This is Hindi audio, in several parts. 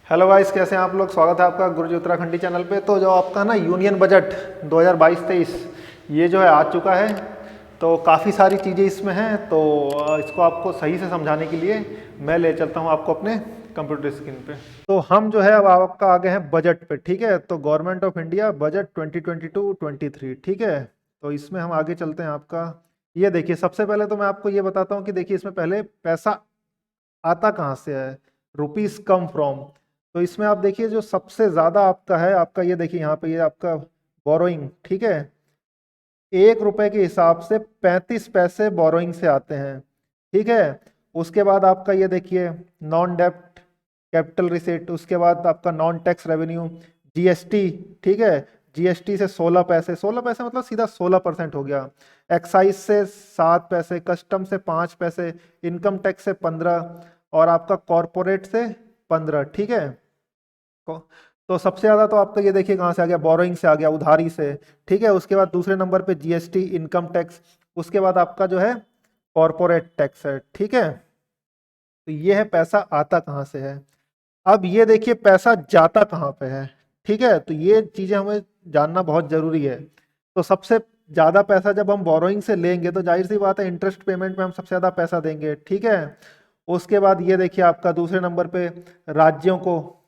हेलो गाइस, कैसे हैं आप लोग। स्वागत है आपका गुरुजी उत्तराखंडी चैनल पे। तो जो आपका ना यूनियन बजट 2022-23 ये जो है आ चुका है। तो काफ़ी सारी चीज़ें इसमें हैं। तो इसको आपको सही से समझाने के लिए मैं ले चलता हूँ आपको अपने कंप्यूटर स्क्रीन पे। तो हम जो है अब आपका आगे हैं बजट पे, ठीक है। तो गवर्नमेंट ऑफ इंडिया बजट 2022-23, ठीक है। तो इसमें हम आगे चलते हैं आपका। ये देखिए, सबसे पहले तो मैं आपको ये बताता हूँ कि देखिए इसमें पहले पैसा आता कहाँ से है। Rupees come from. तो इसमें आप देखिए जो सबसे ज्यादा आपका है, आपका ये देखिए यहाँ पे, ये आपका बोरोइंग, ठीक है। 1 रुपए के हिसाब से 35 पैसे बोरोइंग से आते हैं, ठीक है। उसके बाद आपका ये देखिए नॉन डेप्ट कैपिटल रिसीट, उसके बाद आपका नॉन टैक्स रेवेन्यू, जीएसटी, ठीक है। जीएसटी से 16 पैसे, 16 पैसे मतलब सीधा 16% हो गया। एक्साइज से 7 पैसे, कस्टम से 5 पैसे, इनकम टैक्स से 15, और आपका कॉरपोरेट से 15, ठीक है। तो सबसे ज्यादा तो आपका ये देखिए कहाँ से आ गया, बोरोइंग से आ गया, उधारी से, ठीक है। उसके बाद दूसरे नंबर पे जीएसटी, इनकम टैक्स, उसके बाद आपका जो है कॉरपोरेट टैक्स है, ठीक है। तो ये है पैसा आता कहाँ से है। अब ये देखिए पैसा जाता कहाँ पे है, ठीक है। तो ये चीजें हमें जानना बहुत जरूरी है। तो सबसे ज्यादा पैसा जब हम बोरोइंग से लेंगे तो जाहिर सी बात है इंटरेस्ट पेमेंट में हम सबसे ज्यादा पैसा देंगे, ठीक है। उसके बाद ये देखिए आपका दूसरे नंबर पे राज्यों को,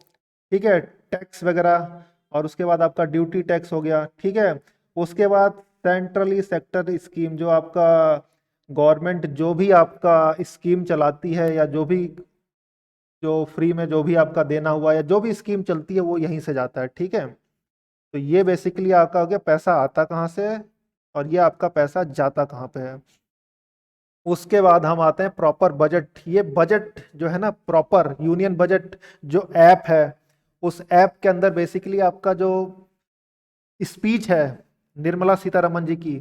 ठीक है, टैक्स वगैरह, और उसके बाद आपका ड्यूटी टैक्स हो गया, ठीक है। उसके बाद सेंट्रली सेक्टर स्कीम, जो आपका गवर्नमेंट जो भी आपका स्कीम चलाती है, या जो भी जो फ्री में जो भी आपका देना हुआ या जो भी स्कीम चलती है वो यहीं से जाता है, ठीक है। तो ये बेसिकली आपका हो गया पैसा आता कहाँ से है, और ये आपका पैसा जाता कहाँ पे है। उसके बाद हम आते हैं प्रॉपर बजट। ये बजट जो है ना, प्रॉपर यूनियन बजट जो ऐप है, उस ऐप के अंदर बेसिकली आपका जो स्पीच है निर्मला सीतारमन जी की,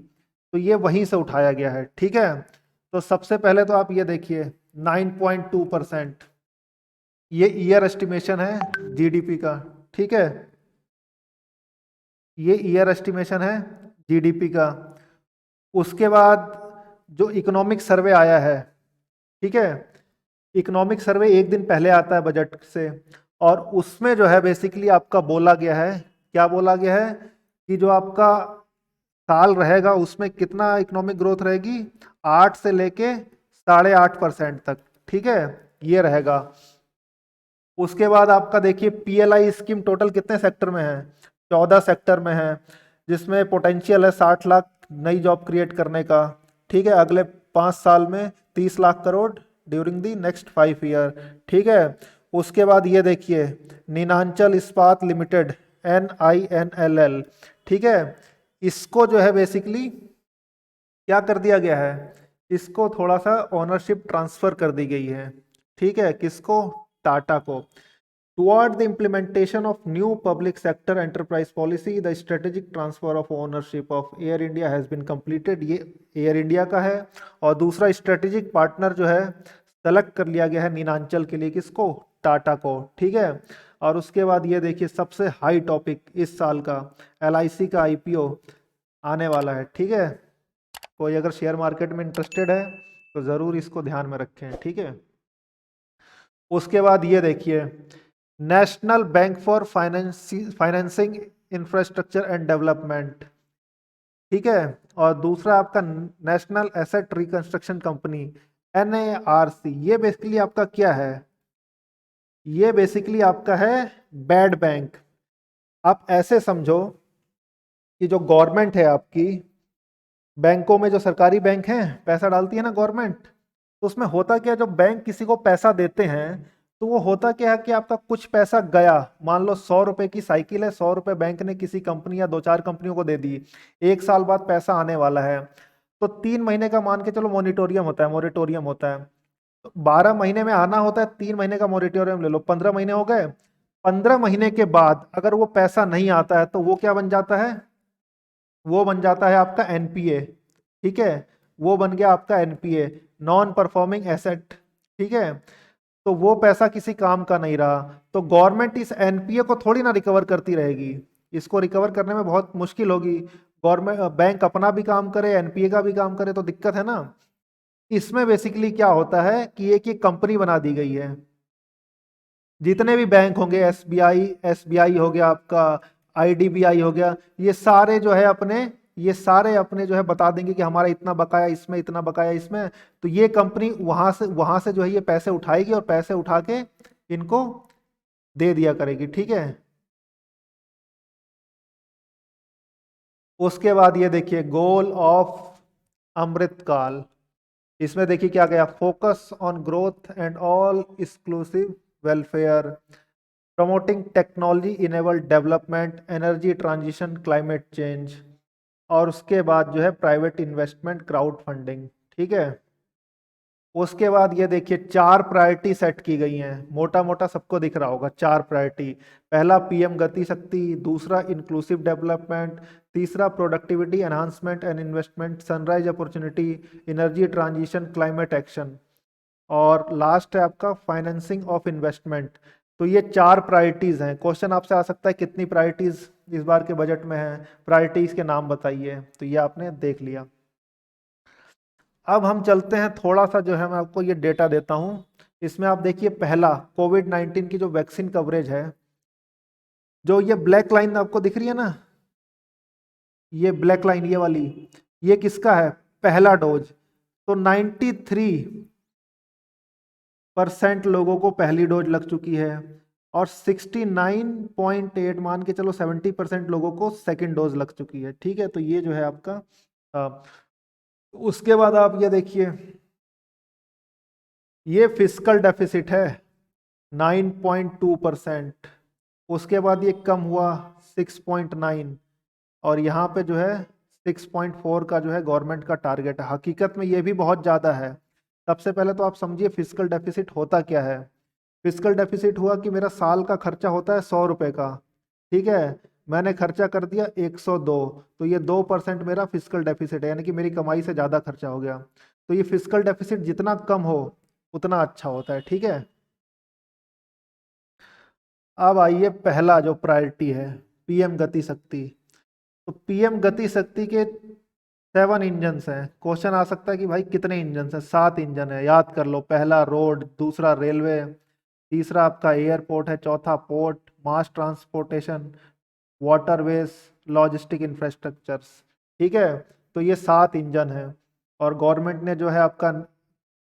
तो ये वहीं से उठाया गया है, ठीक है। तो सबसे पहले तो आप ये देखिए 9.2%, ये ईयर एस्टिमेशन है जीडीपी का, ठीक है। ये ईयर एस्टिमेशन है जीडीपी का। उसके बाद जो इकोनॉमिक सर्वे आया है, ठीक है। इकोनॉमिक सर्वे एक दिन पहले आता है बजट से, और उसमें जो है बेसिकली आपका बोला गया है, क्या बोला गया है, कि जो आपका साल रहेगा उसमें कितना इकोनॉमिक ग्रोथ रहेगी, 8 से लेके 8.5% तक, ठीक है, ये रहेगा। उसके बाद आपका देखिए पीएलआई स्कीम टोटल कितने सेक्टर में है, 14 सेक्टर में है, जिसमें पोटेंशियल है 60 लाख नई जॉब क्रिएट करने का, ठीक है, अगले 5 साल में 30 lakh crore during the next 5 year, ठीक है। उसके बाद ये देखिए नीलांचल इस्पात लिमिटेड, NINLL, ठीक है। इसको जो है बेसिकली क्या कर दिया गया है, इसको थोड़ा सा ओनरशिप ट्रांसफर कर दी गई है, ठीक है। किसको, टाटा को। Toward the implementation of new public sector enterprise policy, the strategic transfer of ownership of Air India has been completed। ये एयर इंडिया का है। और दूसरा स्ट्रेटेजिक पार्टनर जो है सेलेक्ट कर लिया गया है नीलांचल के लिए, किसको, टाटा को, ठीक है। और उसके बाद ये देखिए सबसे हाई टॉपिक इस साल का, LIC का IPO आने वाला है, ठीक है। कोई अगर शेयर मार्केट में इंटरेस्टेड है तो ज़रूर इसको ध्यान में रखें, ठीक है। उसके बाद ये देखिए national bank for financing infrastructure and development, ठीक है। और दूसरा आपका national asset reconstruction company, NARC। ये बेसिकली आपका क्या है, ये बेसिकली आपका है बैड बैंक। आप ऐसे समझो कि जो गवर्नमेंट है आपकी, बैंकों में जो सरकारी बैंक हैं पैसा डालती है ना गवर्नमेंट, तो उसमें होता क्या है, जब बैंक किसी को पैसा देते हैं तो वो होता क्या है कि आपका कुछ पैसा गया, मान लो 100 रुपए की साइकिल है, 100 रुपए बैंक ने किसी कंपनी या 2-4 कंपनियों को दे दी, 1 साल बाद पैसा आने वाला है, तो 3 महीने का मान के चलो मोनिटोरियम होता है, मोरिटोरियम होता है। तो 12 महीने में आना होता है, 3 महीने का मोरिटोरियम ले लो, 15 महीने हो गए। 15 महीने के बाद अगर वो पैसा नहीं आता है तो वो क्या बन जाता है, वो बन जाता है आपका एनपीए, ठीक है। वो बन गया आपका एनपीए, नॉन परफॉर्मिंग एसेट, ठीक है। तो वो पैसा किसी काम का नहीं रहा, तो गवर्नमेंट इस एनपीए को थोड़ी ना रिकवर करती रहेगी, इसको रिकवर करने में बहुत मुश्किल होगी। गवर्नमेंट बैंक अपना भी काम करे, एनपीए का भी काम करे, तो दिक्कत है ना। इसमें बेसिकली क्या होता है कि एक कंपनी बना दी गई है, जितने भी बैंक होंगे, एसबीआई हो गया आपका, आईडीबीआई हो गया, ये सारे अपने जो है बता देंगे कि हमारा इतना बकाया इसमें, इतना बकाया इसमें। तो ये कंपनी वहां से जो है ये पैसे उठाएगी और पैसे उठा के इनको दे दिया करेगी, ठीक है। उसके बाद ये देखिए गोल ऑफ अमृतकाल, इसमें देखिए क्या गया, focus on growth and all exclusive welfare, promoting technology enabled development, energy transition, climate change, और उसके बाद जो है प्राइवेट इन्वेस्टमेंट, क्राउड फंडिंग, ठीक है। उसके बाद ये देखिए चार प्रायोरिटी सेट की गई हैं, मोटा मोटा सबको दिख रहा होगा चार प्रायोरिटी। पहला पीएम गति शक्ति, दूसरा इंक्लूसिव डेवलपमेंट, तीसरा productivity enhancement and investment, sunrise opportunity, energy transition, climate action, और लास्ट है आपका फाइनेंसिंग ऑफ इन्वेस्टमेंट। तो ये चार प्रायोरिटीज हैं। क्वेश्चन आपसे आ सकता है कितनी प्रायोरिटीज इस बार के बजट में हैं, प्रायोरिटीज के नाम बताइए। तो ये आपने देख लिया। अब हम चलते हैं थोड़ा सा, जो है मैं आपको ये डेटा देता हूं। इसमें आप देखिए पहला कोविड-19 की जो वैक्सीन कवरेज है, जो ये ब्लैक लाइन आपको दिख रही है ना, ये ब्लैक लाइन ये वाली, ये किसका है, पहला डोज। तो 93% लोगों को पहली डोज लग चुकी है, और 69.8 मान के चलो 70% लोगों को सेकंड डोज लग चुकी है, ठीक है। तो ये जो है आपका उसके बाद आप ये देखिए, ये फिस्कल डेफिसिट है 9.2%। उसके बाद ये कम हुआ 6.9, और यहाँ पे जो है 6.4 का जो है गवर्नमेंट का टारगेट है। हकीकत में ये भी बहुत ज़्यादा है। सबसे पहले तो आप समझिए फिस्कल डेफिसिट होता क्या है। फिस्कल डेफिसिट हुआ कि मेरा साल का खर्चा होता है 100 रुपए का, ठीक है, मैंने खर्चा कर दिया 102, तो ये 2% मेरा फिस्कल डेफिसिट है, यानी कि मेरी कमाई से ज़्यादा खर्चा हो गया। तो ये फिस्कल डेफिसिट जितना कम हो उतना अच्छा होता है, ठीक है। अब आइए पहला जो प्रायोरिटी है, पीएम गति शक्ति। तो पीएम गति शक्ति के 7 इंजन्स हैं। क्वेश्चन आ सकता है कि भाई कितने इंजन हैं, 7 इंजन है, याद कर लो। पहला रोड, दूसरा रेलवे, तीसरा आपका एयरपोर्ट है, चौथा पोर्ट, मास ट्रांसपोर्टेशन, वाटरवेज, लॉजिस्टिक इंफ्रास्ट्रक्चर्स, ठीक है। तो ये 7 इंजन है, और गवर्नमेंट ने जो है आपका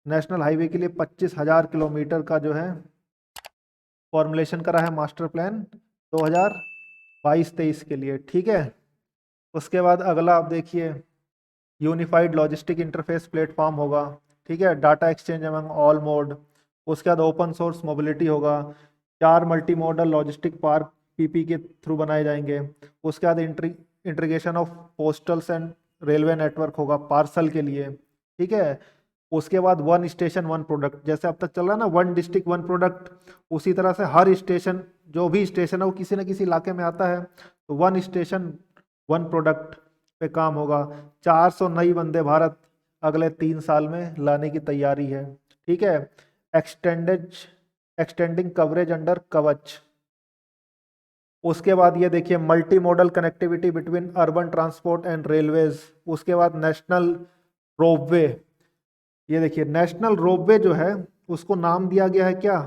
नेशनल हाईवे के लिए 25,000 किलोमीटर का जो है फॉर्मुलेशन करा है मास्टर प्लान 2022-23 के लिए, ठीक है। उसके बाद अगला आप देखिए, यूनिफाइड लॉजिस्टिक इंटरफेस प्लेटफॉर्म होगा, ठीक है, data exchange among all mode. उसके बाद ओपन सोर्स मोबिलिटी होगा, 4 multi model logistic park PP के थ्रू बनाए जाएंगे। उसके बाद integration of postals and railway network होगा पार्सल के लिए, ठीक है। उसके बाद वन स्टेशन वन प्रोडक्ट, जैसे अब तक चल रहा है ना वन डिस्ट्रिक्ट वन प्रोडक्ट, उसी तरह से हर स्टेशन, जो भी स्टेशन है वो किसी न किसी इलाके में आता है, तो वन स्टेशन वन प्रोडक्ट पे काम होगा। 400 नई वंदे भारत अगले 3 साल में लाने की तैयारी है, ठीक है। एक्सटेंडिंग कवरेज अंडर कवच। उसके बाद ये देखिए multi modal connectivity between urban transport and railways. उसके बाद नेशनल रोपवे, ये देखिए नेशनल रोपवे जो है उसको नाम दिया गया है क्या,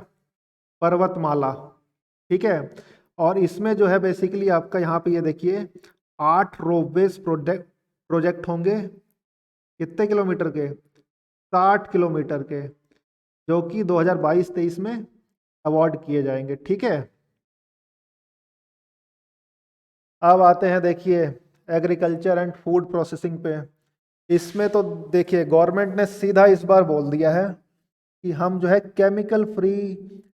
पर्वतमाला, ठीक है। और इसमें जो है बेसिकली आपका यहाँ पे ये देखिए 8 रोपवेज प्रोजेक्ट होंगे, कितने किलोमीटर के, 60 किलोमीटर के, जो कि 2022-23 में अवार्ड किए जाएंगे, ठीक है। अब आते हैं देखिए एग्रीकल्चर एंड फूड प्रोसेसिंग पे। इसमें तो देखिए गवर्नमेंट ने सीधा इस बार बोल दिया है कि हम जो है केमिकल फ्री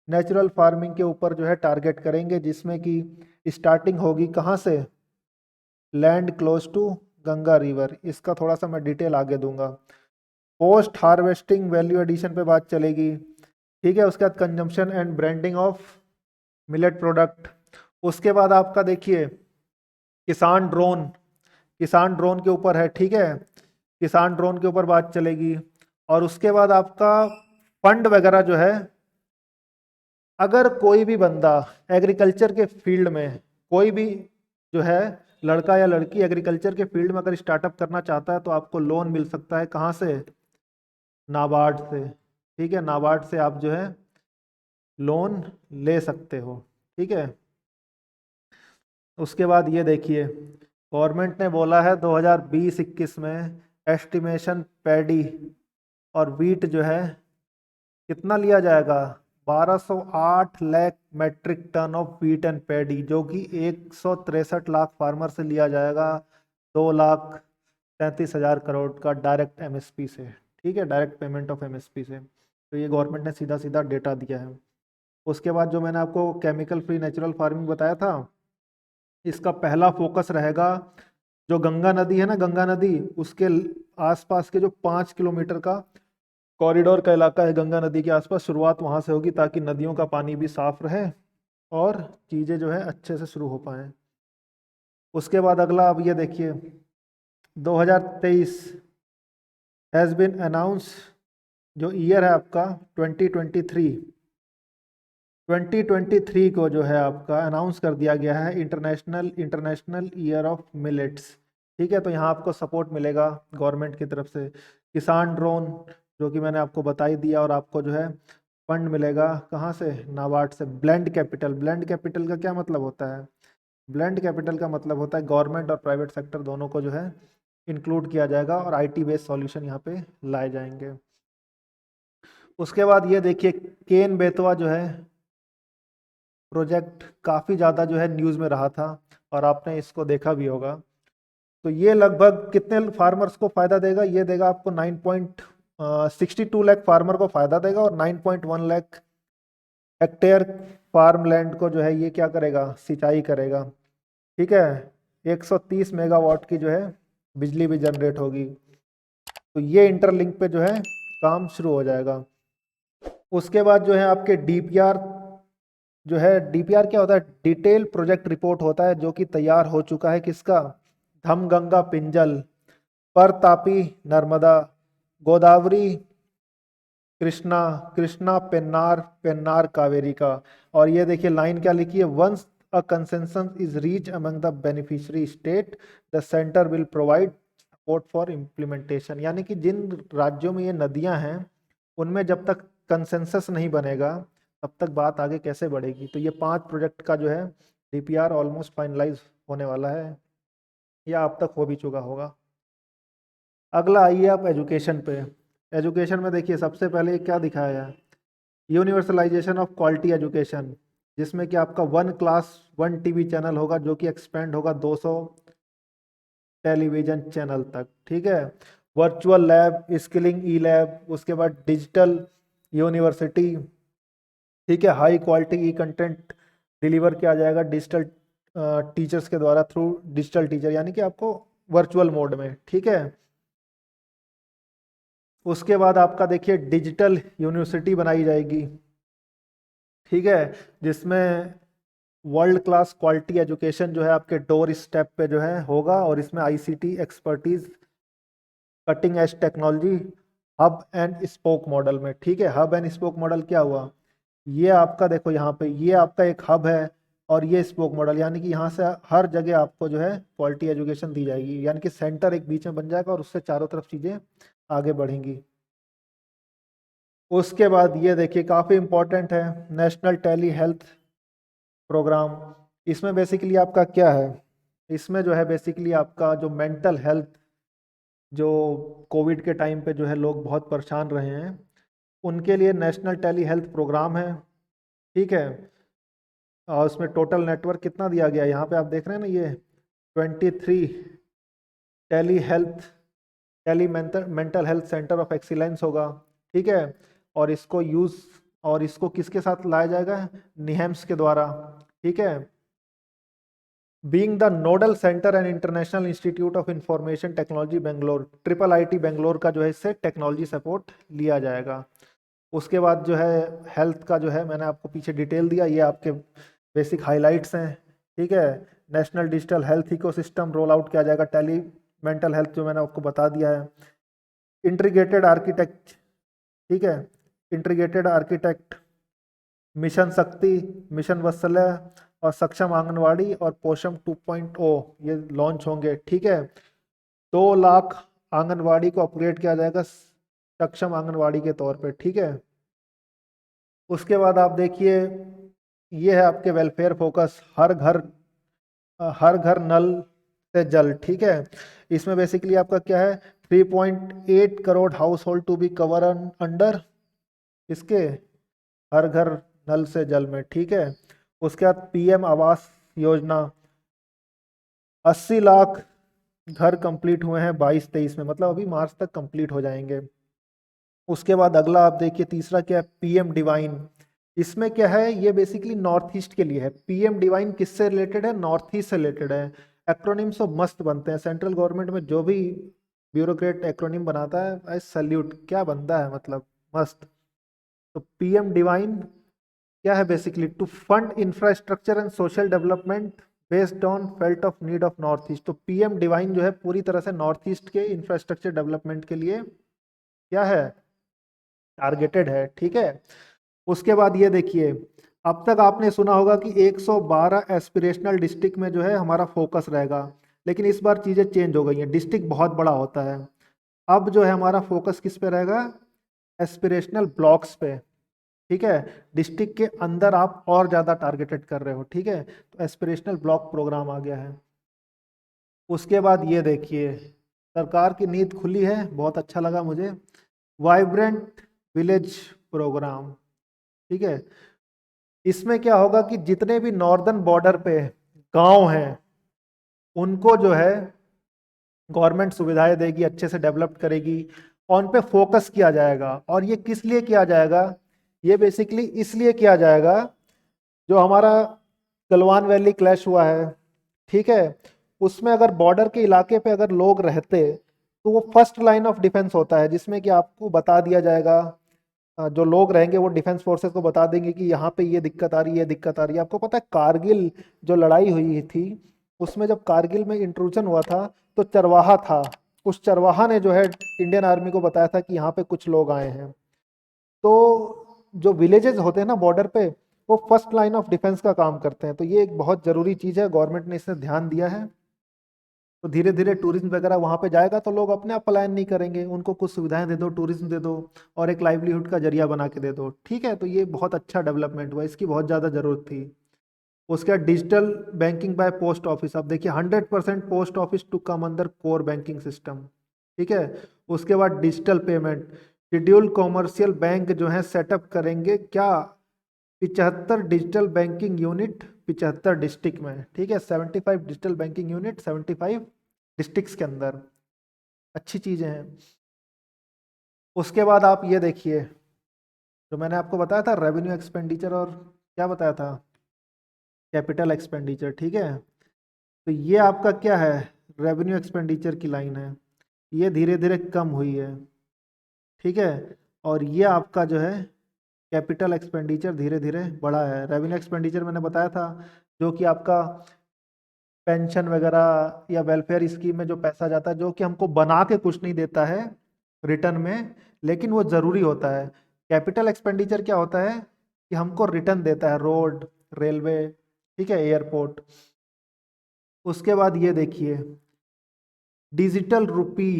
नेचुरल फार्मिंग के ऊपर जो है टारगेट करेंगे, जिसमें कि स्टार्टिंग होगी कहाँ से, land close to Ganga river. इसका थोड़ा सा मैं डिटेल आगे दूंगा। पोस्ट हार्वेस्टिंग वैल्यू एडिशन पे बात चलेगी, ठीक है। उसके बाद consumption and branding of millet product. उसके बाद आपका देखिए किसान ड्रोन, किसान ड्रोन के ऊपर है, ठीक है, किसान ड्रोन के ऊपर बात चलेगी। और उसके बाद आपका फंड वगैरह जो है, अगर कोई भी बंदा एग्रीकल्चर के फील्ड में, कोई भी जो है लड़का या लड़की एग्रीकल्चर के फील्ड में अगर स्टार्टअप करना चाहता है तो आपको लोन मिल सकता है, कहाँ से, नाबार्ड से, ठीक है। नाबार्ड से आप जो है लोन ले सकते हो। ठीक है, उसके बाद ये देखिए, गवर्नमेंट ने बोला है 2020-21 में एस्टिमेशन पैडी और वीट जो है कितना लिया जाएगा, 1208 lakh metric ton of wheat and paddy, जो कि 163 लाख फार्मर से लिया जाएगा 2,33,000 करोड़ का डायरेक्ट एमएसपी से। ठीक है, डायरेक्ट पेमेंट ऑफ एमएसपी से। तो ये गवर्नमेंट ने सीधा सीधा डेटा दिया है। उसके बाद जो मैंने आपको केमिकल फ्री नेचुरल फार्मिंग बताया था, इसका पहला फोकस रहेगा जो गंगा नदी है ना, गंगा नदी उसके आसपास के जो 5 किलोमीटर का कॉरिडोर का इलाका है गंगा नदी के आसपास, शुरुआत वहां से होगी ताकि नदियों का पानी भी साफ रहे और चीज़ें जो है अच्छे से शुरू हो पाएँ। उसके बाद अगला अब ये देखिए, 2023 हैज़ बीन अनाउंस, जो ईयर है आपका 2023 को जो है आपका अनाउंस कर दिया गया है इंटरनेशनल ईयर ऑफ मिलेट्स। ठीक है, तो यहाँ आपको सपोर्ट मिलेगा गवर्नमेंट की तरफ से, किसान ड्रोन जो कि मैंने आपको बता ही दिया, और आपको जो है फंड मिलेगा कहाँ से, नाबार्ड से। ब्लेंड कैपिटल, ब्लेंड कैपिटल का क्या मतलब होता है, ब्लेंड कैपिटल का मतलब होता है गवर्नमेंट और प्राइवेट सेक्टर दोनों को जो है इंक्लूड किया जाएगा और आईटी बेस्ड सॉल्यूशन यहाँ पे लाए जाएंगे। उसके बाद ये देखिए, केन बेतवा जो है प्रोजेक्ट काफ़ी ज़्यादा जो है न्यूज़ में रहा था और आपने इसको देखा भी होगा। तो ये लगभग कितने फार्मर्स को फ़ायदा देगा, ये देगा आपको 9.62 लाख फार्मर को फ़ायदा देगा, और 9.1 लाख हेक्टेयर फार्म लैंड को जो है ये क्या करेगा, सिंचाई करेगा। ठीक है, 130 मेगावाट की जो है बिजली भी जनरेट होगी। तो ये इंटरलिंक पे जो है काम शुरू हो जाएगा। उसके बाद जो है आपके डीपीआर जो है, डीपीआर क्या होता है, डिटेल प्रोजेक्ट रिपोर्ट होता है, जो कि तैयार हो चुका है किसका, धमगंगा पिंजल, पर तापी नर्मदा, गोदावरी कृष्णा, कृष्णा पेन्नार, पेन्नार कावेरी का। और ये देखिए लाइन क्या लिखी है, once a consensus is reach among the beneficiary state, the centre will provide support for implementation. यानी कि जिन राज्यों में ये नदियां हैं उनमें जब तक कंसेंसस नहीं बनेगा तब तक बात आगे कैसे बढ़ेगी। तो ये 5 प्रोजेक्ट का जो है डीपीआर ऑलमोस्ट फाइनलाइज होने वाला है, या अब तक हो भी चुका होगा। अगला आइए आप एजुकेशन पे। एजुकेशन में देखिए सबसे पहले क्या दिखाया है, यूनिवर्सलाइजेशन ऑफ क्वालिटी एजुकेशन, जिसमें कि आपका 1 क्लास 1 टीवी चैनल होगा, जो कि एक्सपेंड होगा 200 टेलीविजन चैनल तक। ठीक है, वर्चुअल लैब, स्किलिंग ई लैब, उसके बाद डिजिटल यूनिवर्सिटी। ठीक है, हाई क्वालिटी ई कंटेंट डिलीवर किया जाएगा डिजिटल टीचर्स के द्वारा, थ्रू डिजिटल टीचर, यानी कि आपको वर्चुअल मोड में। ठीक है, उसके बाद आपका देखिए डिजिटल यूनिवर्सिटी बनाई जाएगी। ठीक है, जिसमें वर्ल्ड क्लास क्वालिटी एजुकेशन जो है आपके डोर स्टेप पे जो है होगा, और इसमें ICT expertise, cutting edge technology, hub and spoke model में। ठीक है, हब एंड स्पोक मॉडल क्या हुआ, ये आपका देखो यहाँ पे ये आपका एक हब है और ये स्पोक मॉडल, यानी कि यहाँ से हर जगह आपको जो है क्वालिटी एजुकेशन दी जाएगी, यानी कि सेंटर एक बीच में बन जाएगा और उससे चारों तरफ चीज़ें आगे बढ़ेंगी। उसके बाद ये देखिए काफ़ी इंपॉर्टेंट है, नेशनल टेली हेल्थ प्रोग्राम। इसमें बेसिकली आपका क्या है, इसमें जो है बेसिकली आपका जो मेंटल हेल्थ, जो कोविड के टाइम पे जो है लोग बहुत परेशान रहे हैं, उनके लिए नेशनल टेली हेल्थ प्रोग्राम है। ठीक है, और उसमें टोटल नेटवर्क कितना दिया गया है, यहाँ पे आप देख रहे हैं ना, ये 23 tele health, tele mental health centre of excellence होगा। ठीक है, और इसको यूज़, और इसको किसके साथ लाया जाएगा, निहेम्स के द्वारा। ठीक है, being the nodal centre and international institute of information technology Bangalore, triple IT Bangalore का जो है इससे टेक्नोलॉजी सपोर्ट लिया जाएगा। उसके बाद जो है हेल्थ का जो है मैंने आपको पीछे डिटेल दिया, ये आपके बेसिक हाइलाइट्स हैं। ठीक है, national digital health ecosystem roll out किया जाएगा, टेली मेंटल हेल्थ जो मैंने आपको बता दिया है। इंटीग्रेटेड आर्किटेक्ट, ठीक है, इंटीग्रेटेड आर्किटेक्ट, मिशन शक्ति, मिशन वत्सल्य और सक्षम आंगनवाड़ी और पोषण 2.0 ये लॉन्च होंगे। ठीक है, 2 लाख आंगनवाड़ी को अपग्रेड किया जाएगा सक्षम आंगनवाड़ी के तौर पे। ठीक है, उसके बाद आप देखिए, ये है आपके वेलफेयर फोकस, हर घर नल से जल, ठीक है। इसमें बेसिकली आपका क्या है, 3.8 crore household to be cover under इसके हर घर नल से जल में, ठीक है। उसके बाद पीएम आवास योजना, 80 लाख घर कंप्लीट हुए हैं 22-23 में, मतलब अभी मार्च तक कंप्लीट हो जाएंगे। उसके बाद अगला आप देखिए, तीसरा क्या है, पीएम डिवाइन। इसमें क्या है, ये बेसिकली नॉर्थ ईस्ट के लिए है। पीएम डिवाइन किससे रिलेटेड है, नॉर्थ ईस्ट से रिलेटेड है। एक्रोनिम्स तो मस्त बनते हैं, सेंट्रल गवर्नमेंट में जो भी ब्यूरोक्रेट एक्रोनिम बनाता है, आई सल्यूट, क्या बनता है, मतलब मस्त। तो पीएम डिवाइन क्या है, basically to fund infrastructure and social development based on felt of need of North East. तो पीएम डिवाइन जो है पूरी तरह से नॉर्थ ईस्ट के इंफ्रास्ट्रक्चर डेवलपमेंट के लिए क्या है, टारगेटेड है, ठीक है। उसके बाद ये देखिए, अब तक आपने सुना होगा कि 112 एस्पिरेशनल डिस्ट्रिक्ट में जो है हमारा फोकस रहेगा, लेकिन इस बार चीज़ें चेंज हो गई हैं, डिस्ट्रिक्ट बहुत बड़ा होता है। अब जो है हमारा फोकस किस पे रहेगा, एस्पिरेशनल ब्लॉक्स पे, ठीक है। डिस्ट्रिक्ट के अंदर आप और ज़्यादा टारगेटेड कर रहे हो, ठीक है, तो एस्पिरेशनल ब्लॉक प्रोग्राम आ गया है। उसके बाद ये देखिए, सरकार की नींद खुली है, बहुत अच्छा लगा मुझे, वाइब्रेंट विलेज प्रोग्राम, ठीक है। इसमें क्या होगा कि जितने भी नॉर्दर्न बॉर्डर पे गांव हैं, उनको जो है गवर्नमेंट सुविधाएं देगी, अच्छे से डेवलप करेगी, और उन पे फोकस किया जाएगा। और ये किस लिए किया जाएगा, ये बेसिकली इसलिए किया जाएगा, जो हमारा गलवान वैली क्लैश हुआ है, ठीक है, उसमें अगर बॉर्डर के इलाके पे अगर लोग रहते, तो वो फर्स्ट लाइन ऑफ डिफेंस होता है, जिसमें कि आपको बता दिया जाएगा, जो लोग रहेंगे वो डिफेंस फोर्सेस को बता देंगे कि यहाँ पे ये दिक्कत आ रही है, ये दिक्कत आ रही है। आपको पता है कारगिल जो लड़ाई हुई थी, उसमें जब कारगिल में इंट्रूजन हुआ था, तो चरवाहा था, उस चरवाहा ने जो है इंडियन आर्मी को बताया था कि यहाँ पे कुछ लोग आए हैं। तो जो विलेजेस होते हैं ना बॉर्डर पे, वो फर्स्ट लाइन ऑफ डिफेंस का काम करते हैं। तो ये एक बहुत जरूरी चीज़ है, गवर्नमेंट ने इससे ध्यान दिया है। तो धीरे धीरे टूरिज्म वगैरह वहाँ पे जाएगा, तो लोग अपने आप पलायन नहीं करेंगे, उनको कुछ सुविधाएं दे दो, टूरिज्म दे दो, और एक लाइवलीहुड का जरिया बना के दे दो, ठीक है। तो ये बहुत अच्छा डेवलपमेंट हुआ, इसकी बहुत ज़्यादा जरूरत थी। उसके बाद digital banking by post office, अब देखिए 100% पोस्ट ऑफिस टू कम अंदर कोर बैंकिंग सिस्टम, ठीक है। उसके बाद digital payment, schedule commercial bank जो है सेटअप करेंगे क्या, 75 डिजिटल बैंकिंग यूनिट 75 डिस्ट्रिक्ट में, ठीक है, 75 डिजिटल बैंकिंग यूनिट 75 डिस्ट्रिक्ट्स के अंदर, अच्छी चीज़ें हैं। उसके बाद आप ये देखिए, जो मैंने आपको बताया था रेवेन्यू एक्सपेंडिचर, और क्या बताया था, कैपिटल एक्सपेंडिचर, ठीक है। तो ये आपका क्या है, रेवेन्यू एक्सपेंडिचर की लाइन है, ये धीरे धीरे कम हुई है, ठीक है। और ये आपका जो है कैपिटल एक्सपेंडिचर धीरे धीरे बढ़ा है। रेवेन्यू एक्सपेंडिचर मैंने बताया था, जो कि आपका पेंशन वगैरह या वेलफेयर स्कीम में जो पैसा जाता है, जो कि हमको बना के कुछ नहीं देता है रिटर्न में, लेकिन वो ज़रूरी होता है। कैपिटल एक्सपेंडिचर क्या होता है कि हमको रिटर्न देता है, रोड, रेलवे, ठीक है, एयरपोर्ट। उसके बाद ये देखिए, डिजिटल रुपी,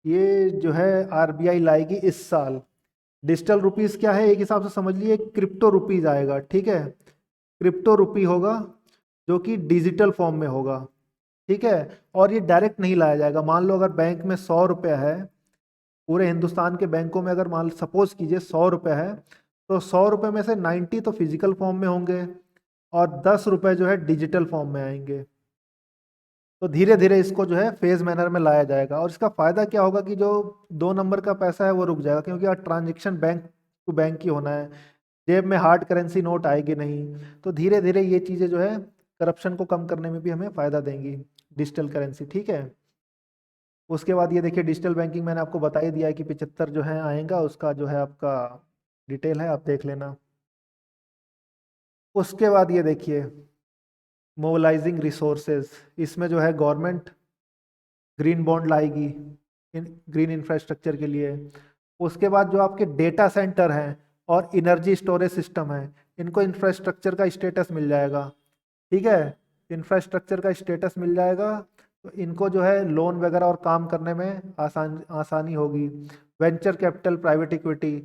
ये जो है आरबीआई लाएगी इस साल। डिजिटल रुपीस क्या है, एक हिसाब से समझ लिए क्रिप्टो रुपीज आएगा, ठीक है। क्रिप्टो रुपी होगा, जो कि डिजिटल फॉर्म में होगा, ठीक है। और ये डायरेक्ट नहीं लाया जाएगा। मान लो अगर बैंक में 100 रुपया है, पूरे हिंदुस्तान के बैंकों में अगर मान सपोज कीजिए 100 रुपया है, तो 100 रुपये में से 90 तो फिजिकल फॉर्म में होंगे, और 10 रुपये जो है डिजिटल फॉर्म में आएंगे। तो धीरे धीरे इसको जो है फेज मैनर में लाया जाएगा, और इसका फायदा क्या होगा कि जो 2 नंबर का पैसा है वो रुक जाएगा, क्योंकि अब ट्रांजेक्शन बैंक टू बैंक ही होना है, जेब में हार्ड करेंसी नोट आएगी नहीं। तो धीरे धीरे ये चीज़ें जो है करप्शन को कम करने में भी हमें फायदा देंगी, डिजिटल करेंसी, ठीक है। उसके बाद ये देखिए, डिजिटल बैंकिंग मैंने आपको बता ही दिया है कि 75 जो है आएगा, उसका जो है आपका डिटेल है, आप देख लेना। उसके बाद ये देखिए, मोबिलाइजिंग रिसोर्सेज, इसमें जो है गवर्नमेंट ग्रीन बॉन्ड लाएगी ग्रीन इंफ्रास्ट्रक्चर के लिए। उसके बाद जो आपके डेटा सेंटर हैं और इनर्जी स्टोरेज सिस्टम है, इनको इंफ्रास्ट्रक्चर का स्टेटस मिल जाएगा, ठीक है। इंफ्रास्ट्रक्चर का स्टेटस मिल जाएगा, तो इनको जो है लोन वगैरह और काम करने में आसानी होगी। वेंचर कैपिटल, प्राइवेट इक्विटी,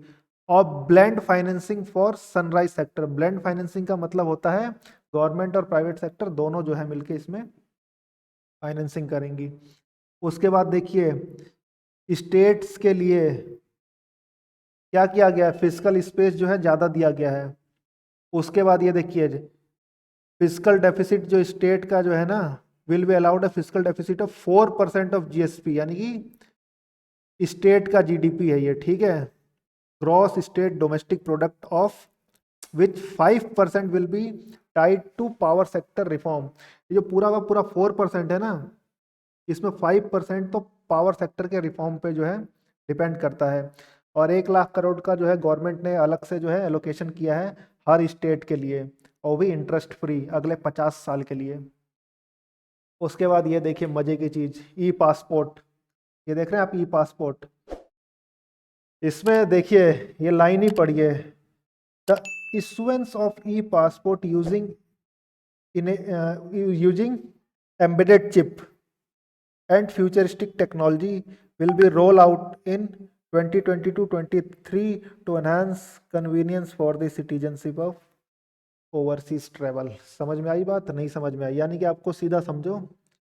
और blend financing for sunrise sector. Blend financing का मतलब होता है गवर्नमेंट और प्राइवेट सेक्टर दोनों जो है मिलके इसमें फाइनेंसिंग करेंगी। उसके बाद देखिए स्टेट्स के लिए क्या किया गया है, फिजिकल स्पेस जो है ज़्यादा दिया गया है। उसके बाद ये देखिए फिजिकल डेफिसिट जो स्टेट का जो है ना, will be allowed a physical deficit of 4% of GSP, यानी कि स्टेट का जीडीपी है ये, ठीक है, gross state domestic product of which 5% will be tied to power sector reform. ये जो पूरा का पूरा 4% है ना, इसमें 5% तो पावर सेक्टर के रिफॉर्म पे जो है डिपेंड करता है। और 1 लाख करोड़ का जो है गवर्नमेंट ने अलग से जो है एलोकेशन किया है हर स्टेट के लिए, और भी इंटरेस्ट फ्री अगले 50 साल के लिए। उसके बाद ये देखिए मजे की चीज, ई पासपोर्ट। ये देख रहे हैं आप ई पासपोर्ट, इसमें देखिए ये लाइन ही पढ़िए, the issuance of E passport using embedded chip and futuristic technology will be rolled out in 2022-23 to enhance convenience for the citizenship of overseas travel। समझ में आई बात? नहीं समझ में आई, यानी कि आपको सीधा समझो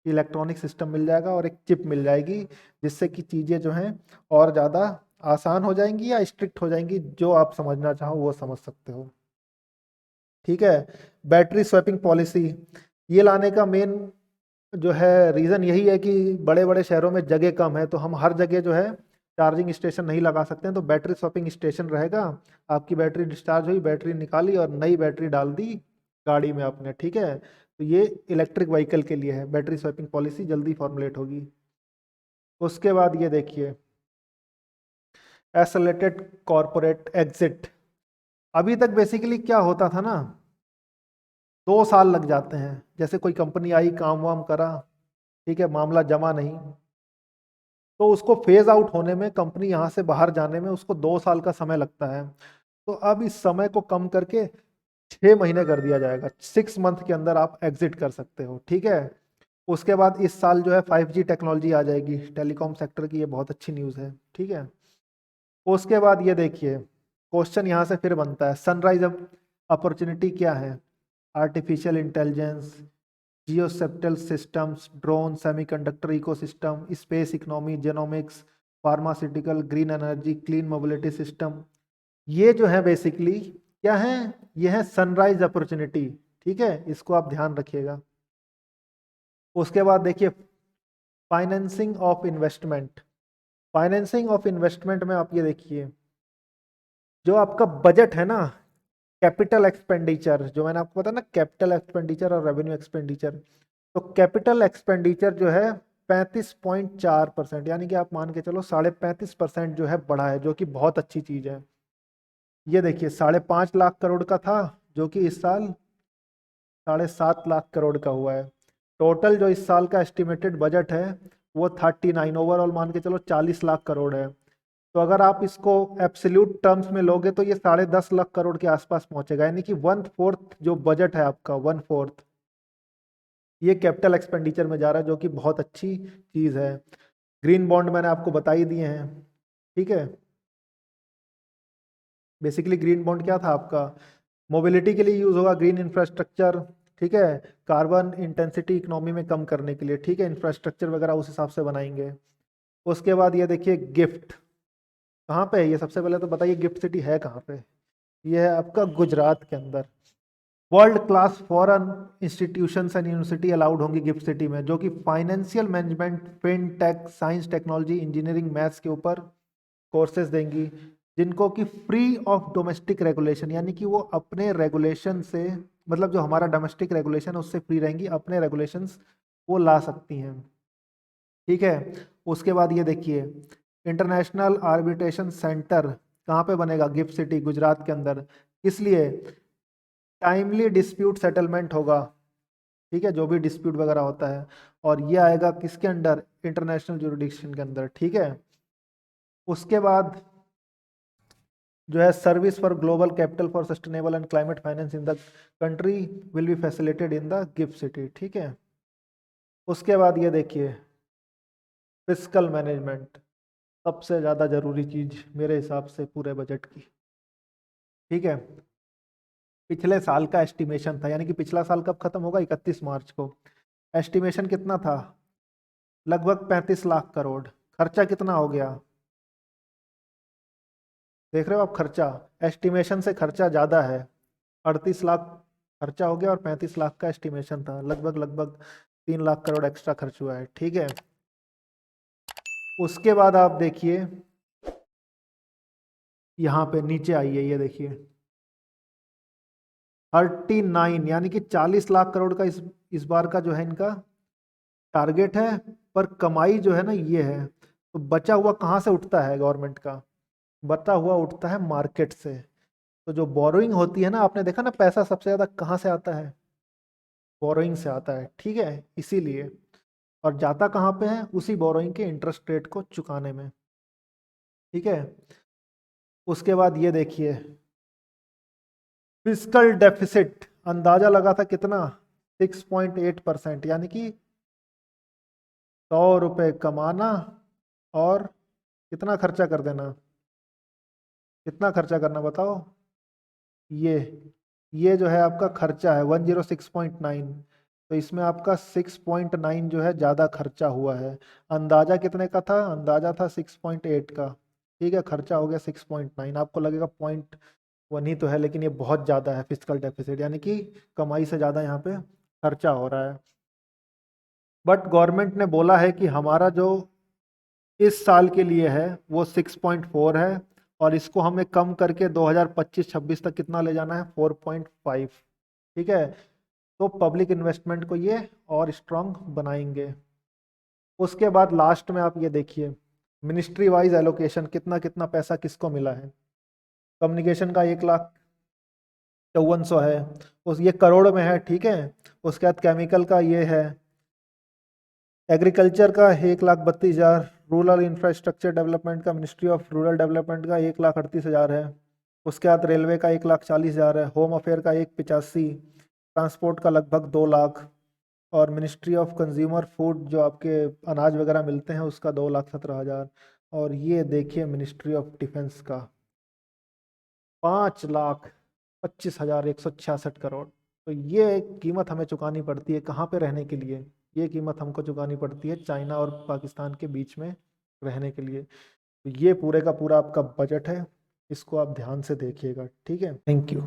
इलेक्ट्रॉनिक सिस्टम मिल जाएगा और एक चिप मिल जाएगी, जिससे कि चीज़ें जो हैं और ज़्यादा आसान हो जाएंगी या स्ट्रिक्ट हो जाएंगी, जो आप समझना चाहो वो समझ सकते हो। ठीक है, बैटरी स्वैपिंग पॉलिसी, ये लाने का मेन जो है रीज़न यही है कि बड़े बड़े शहरों में जगह कम है, तो हम हर जगह जो है चार्जिंग स्टेशन नहीं लगा सकते हैं, तो बैटरी स्वैपिंग स्टेशन रहेगा। आपकी बैटरी डिस्चार्ज हुई, बैटरी निकाली और नई बैटरी डाल दी गाड़ी में आपने, ठीक है। तो ये इलेक्ट्रिक व्हीकल के लिए है, बैटरी स्वैपिंग पॉलिसी जल्दी फॉर्मुलेट होगी। उसके बाद ये देखिए एक्सेलरेटेड कॉरपोरेट एग्जिट। अभी तक बेसिकली क्या होता था ना, 2 साल लग जाते हैं, जैसे कोई कंपनी आई काम वाम करा, ठीक है, मामला जमा नहीं, तो उसको फेज आउट होने में, कंपनी यहाँ से बाहर जाने में उसको 2 साल का समय लगता है। तो अब इस समय को कम करके 6 महीने कर दिया जाएगा, 6 मंथ के अंदर आप एग्जिट कर सकते हो, ठीक है। उसके बाद इस साल जो है 5G टेक्नोलॉजी आ जाएगी टेलीकॉम सेक्टर की, ये बहुत अच्छी न्यूज़ है, ठीक है। उसके बाद ये देखिए क्वेश्चन यहाँ से फिर बनता है, सनराइज अपॉर्चुनिटी क्या है? Artificial intelligence, geospatial systems, drone, semiconductor ecosystem, space economy, genomics, pharmaceutical, green energy, clean mobility system, ये जो है बेसिकली क्या है, ये है सनराइज अपॉर्चुनिटी, ठीक है, इसको आप ध्यान रखिएगा। उसके बाद देखिए financing of investment. Financing of investment में आप ये देखिए, जो आपका बजट है ना, कैपिटल एक्सपेंडिचर, जो मैंने आपको बताया ना कैपिटल एक्सपेंडिचर और रेवेन्यू एक्सपेंडिचर, तो कैपिटल एक्सपेंडिचर जो है 35.4%, यानी कि आप मान के चलो 35.5% जो है बढ़ा है, जो कि बहुत अच्छी चीज़ है। ये देखिए 5.5 लाख करोड़ का था, जो कि इस साल 7.5 लाख करोड़ का हुआ है। टोटल जो इस साल का एस्टिमेटेड बजट है वो 39, ओवरऑल मान के चलो 40 लाख करोड़ है। तो अगर आप इसको एब्सोल्यूट टर्म्स में लोगे तो ये 10.5 लाख करोड़ के आसपास पहुंचेगा, यानी कि 1/4 जो बजट है आपका, 1/4 ये कैपिटल एक्सपेंडिचर में जा रहा है, जो कि बहुत अच्छी चीज़ है। ग्रीन बॉन्ड मैंने आपको बता ही दिए हैं, ठीक है। बेसिकली ग्रीन बॉन्ड क्या था आपका, मोबिलिटी के लिए यूज़ होगा, ग्रीन इंफ्रास्ट्रक्चर, ठीक है, कार्बन इंटेंसिटी इकोनॉमी में कम करने के लिए, ठीक है, इंफ्रास्ट्रक्चर वगैरह उस हिसाब से बनाएंगे। उसके बाद ये देखिए गिफ्ट कहाँ पे है, ये सबसे पहले तो बताइए गिफ्ट सिटी है कहाँ पे? ये है आपका गुजरात के अंदर। World class foreign institutions and university allowed होंगी गिफ्ट सिटी में, जो कि financial management, fintech, science, technology, engineering, maths के ऊपर कोर्सेज देंगी, जिनको कि फ्री ऑफ डोमेस्टिक रेगुलेशन, यानी कि वो अपने रेगुलेशन से, मतलब जो हमारा डोमेस्टिक रेगुलेशन है उससे फ्री रहेंगी, अपने रेगुलेशंस वो ला सकती हैं, ठीक है। उसके बाद ये देखिए इंटरनेशनल आर्बिट्रेशन सेंटर कहाँ पे बनेगा, गिफ्ट सिटी गुजरात के अंदर, इसलिए टाइमली डिस्प्यूट सेटलमेंट होगा, ठीक है, जो भी डिस्प्यूट वगैरह होता है, और ये आएगा किसके अंडर, इंटरनेशनल जुरिडिक्शन के अंदर, ठीक है। उसके बाद जो है service for global capital for sustainable and climate finance in the country will be facilitated in the gift city, ठीक है। उसके बाद ये देखिए फिस्कल मैनेजमेंट, सबसे ज़्यादा जरूरी चीज़ मेरे हिसाब से पूरे बजट की, ठीक है। पिछले साल का एस्टिमेशन था, यानी कि पिछला साल कब खत्म होगा, 31 मार्च को। एस्टिमेशन कितना था, लगभग 35 लाख करोड़। खर्चा कितना हो गया, देख रहे हो आप खर्चा, एस्टिमेशन से खर्चा ज़्यादा है। 38 लाख खर्चा हो गया और 35 लाख का एस्टिमेशन था, लगभग लगभग 3 लाख करोड़ एक्स्ट्रा खर्च हुआ है। ठीक है। उसके बाद आप देखिए यहाँ पे नीचे आइए, ये देखिए 39, यानी कि 40 लाख करोड़ का इस बार का जो है इनका टारगेट है। पर कमाई जो है ना ये है, तो बचा हुआ कहाँ से उठता है गवर्नमेंट का, बचा हुआ उठता है मार्केट से। तो जो बोरोइंग होती है ना, आपने देखा ना पैसा सबसे ज्यादा कहाँ से आता है, बोरोइंग से आता है। ठीक है, इसीलिए। और जाता कहाँ पे है, उसी बोरोइंग के इंटरेस्ट रेट को चुकाने में। ठीक है। उसके बाद ये देखिए फिस्कल डेफिसिट अंदाजा लगा था कितना, 6.8%, यानी कि 100 रुपये कमाना और कितना खर्चा कर देना, कितना खर्चा करना बताओ। ये ये जो है आपका खर्चा है 106.9, तो इसमें आपका 6.9 जो है ज़्यादा खर्चा हुआ है। अंदाजा कितने का था, अंदाजा था 6.8 का। ठीक है, खर्चा हो गया 6.9। आपको लगेगा 0.1 ही तो है, लेकिन ये बहुत ज़्यादा है फिजिकल डेफिसिट, यानी कि कमाई से ज़्यादा यहाँ पे खर्चा हो रहा है। बट गवर्नमेंट ने बोला है कि हमारा जो इस साल के लिए है वो 6.4 है, और इसको हमें कम करके 2025-26 तक कितना ले जाना है, 4.5। ठीक है, तो पब्लिक इन्वेस्टमेंट को ये और स्ट्रांग बनाएंगे। उसके बाद लास्ट में आप ये देखिए मिनिस्ट्री वाइज एलोकेशन, कितना कितना पैसा किसको मिला है। कम्युनिकेशन का 1,54,100 है, उस ये करोड़ में है। ठीक है। उसके बाद केमिकल का ये है, एग्रीकल्चर का 1,32,000, रूरल इंफ्रास्ट्रक्चर डेवलपमेंट का मिनिस्ट्री ऑफ रूरल डेवलपमेंट का 1,38,000 है। उसके बाद रेलवे का 1,40,000 है, होम अफेयर का 1,85, ट्रांसपोर्ट का लगभग 2 लाख, और मिनिस्ट्री ऑफ कंज्यूमर फूड जो आपके अनाज वगैरह मिलते हैं उसका 2,17,000। और ये देखिए मिनिस्ट्री ऑफ डिफेंस का 5,25,166 करोड़। तो ये कीमत हमें चुकानी पड़ती है कहाँ पे रहने के लिए, ये कीमत हमको चुकानी पड़ती है चाइना और पाकिस्तान के बीच में रहने के लिए। तो ये पूरे का पूरा आपका बजट है, इसको आप ध्यान से देखिएगा। ठीक है, थैंक यू।